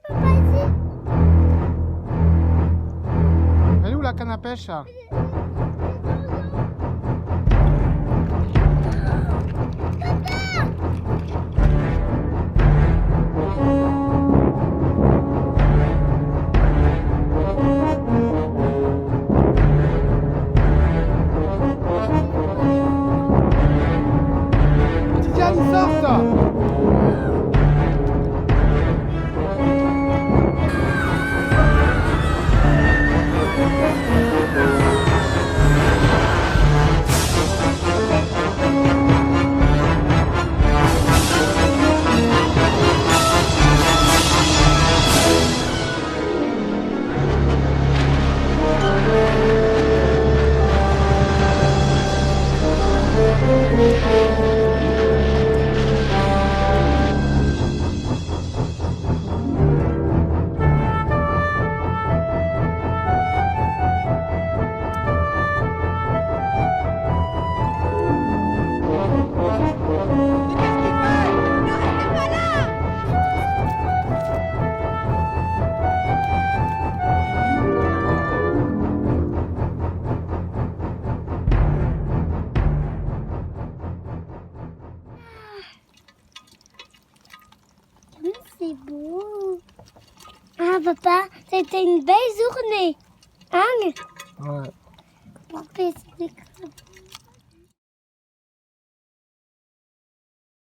papa, ici. Elle est où la canne à pêche là? Tidiane, ils sortent! C'est beau. Ah, papa, c'était une belle journée. Hein? Ouais. Pour pêcher.